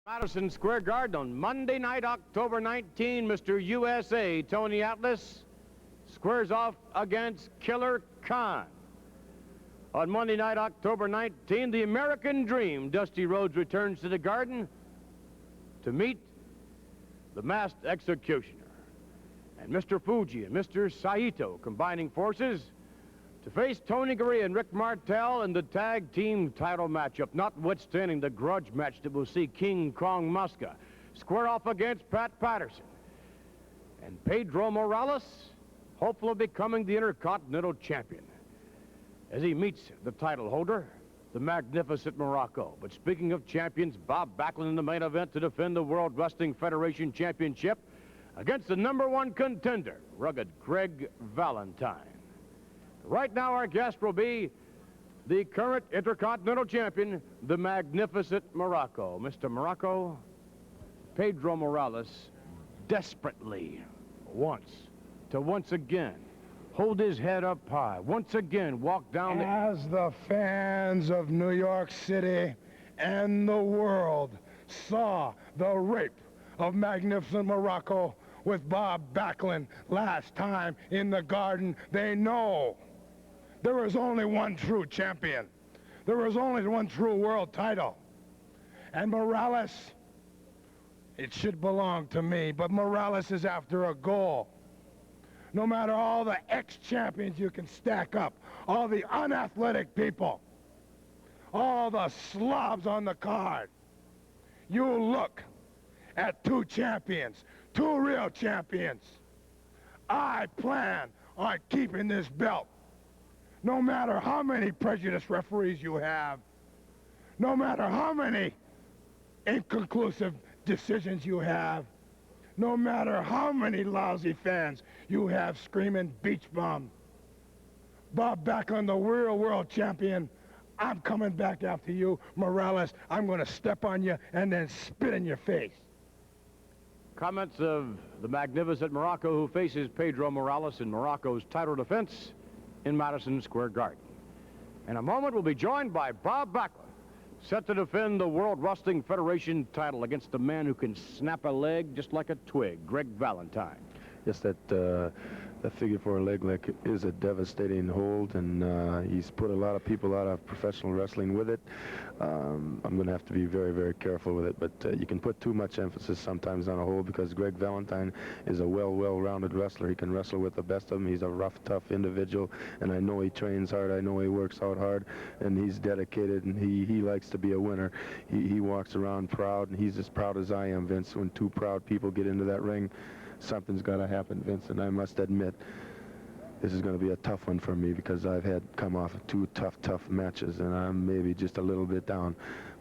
Madison Square Garden on Monday night, October 19, Mr. USA Tony Atlas squares off against Killer Khan. On Monday night, October 19, the American Dream, Dusty Rhodes, returns to the Garden to meet the Masked Executioner. And Mr. Fuji and Mr. Saito combining forces to face Tony Garea and Rick Martel in the tag team title matchup, notwithstanding the grudge match that will see King Kong Mosca square off against Pat Patterson. And Pedro Morales, hopeful of becoming the Intercontinental Champion, as he meets the title holder, the magnificent Muraco. But speaking of champions, Bob Backlund in the main event to defend the World Wrestling Federation Championship against the #1 contender, rugged Greg Valentine. Right now, our guest will be the current Intercontinental Champion, the magnificent Muraco. Mr. Muraco, Pedro Morales desperately wants to once again hold his head up high, once again walk down the... As the fans of New York City and the world saw the rape of magnificent Muraco with Bob Backlund last time in the Garden, they know there is only one true champion. There is only one true world title. And Morales, it should belong to me, but Morales is after a goal. No matter all the ex-champions you can stack up, all the unathletic people, all the slobs on the card, you look at two champions, two real champions. I plan on keeping this belt. No matter how many prejudiced referees you have, no matter how many inconclusive decisions you have, no matter how many lousy fans you have screaming beach bum. Bob Backlund, the real world champion, I'm coming back after you, Morales. I'm going to step on you and then spit in your face. Comments of the magnificent Muraco, who faces Pedro Morales in Muraco's title defense in Madison Square Garden. In a moment, we'll be joined by Bob Backlund, set to defend the World Wrestling Federation title against the man who can snap a leg just like a twig, Greg Valentine. Yes, that figure four leg lock is a devastating hold, and he's put a lot of people out of professional wrestling with it. I'm going to have to be very, very careful with it, but you can put too much emphasis sometimes on a hold, because Greg Valentine is a well-rounded wrestler. He can wrestle with the best of them. He's a rough, tough individual, and I know he trains hard. I know he works out hard, and he's dedicated, and he likes to be a winner. He walks around proud, and he's as proud as I am, Vince. When two proud people get into that ring, something's got to happen, Vince, and I must admit, this is going to be a tough one for me, because I've had come off of two tough matches, and I'm maybe just a little bit down,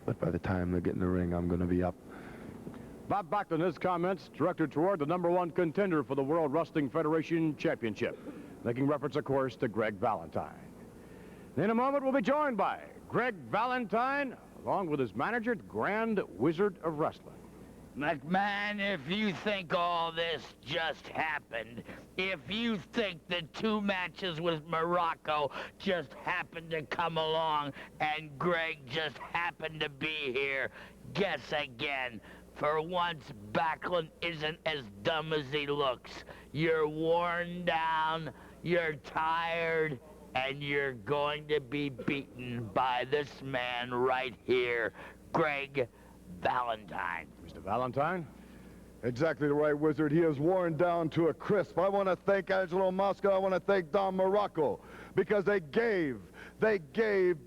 but by the time they get in the ring, I'm going to be up. Bob Backlund, his comments directed toward the #1 contender for the World Wrestling Federation Championship, making reference, of course, to Greg Valentine. In a moment, we'll be joined by Greg Valentine, along with his manager, the Grand Wizard of Wrestling. McMahon, if you think all this just happened, if you think the two matches with Muraco just happened to come along and Greg just happened to be here, guess again. For once, Backlund isn't as dumb as he looks. You're worn down, you're tired, and you're going to be beaten by this man right here, Greg Valentine. Mr. Valentine? Exactly right, Wizard. He is worn down to a crisp. I want to thank Angelo Mosca. I want to thank Don Muraco, because they gave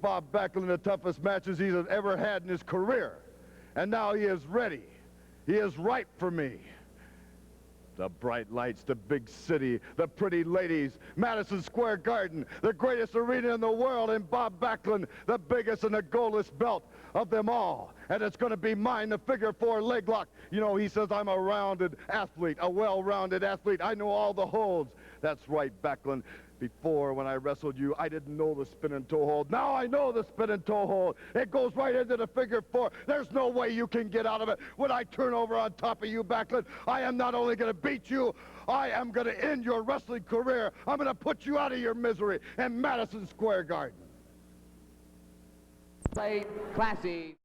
Bob Backlund the toughest matches he's ever had in his career. And now he is ready. He is ripe for me. The bright lights, the big city, the pretty ladies, Madison Square Garden, the greatest arena in the world, and Bob Backlund, the biggest and the goldest belt of them all. And it's going to be mine, the figure four leg lock. You know, he says I'm a rounded athlete, a well-rounded athlete. I know all the holds. That's right, Backlund. Before, when I wrestled you, I didn't know the spin and toe hold. Now I know the spin and toe hold. It goes right into the figure four. There's no way you can get out of it. When I turn over on top of you, Backlund, I am not only going to beat you, I am going to end your wrestling career. I'm going to put you out of your misery in Madison Square Garden. Play classy.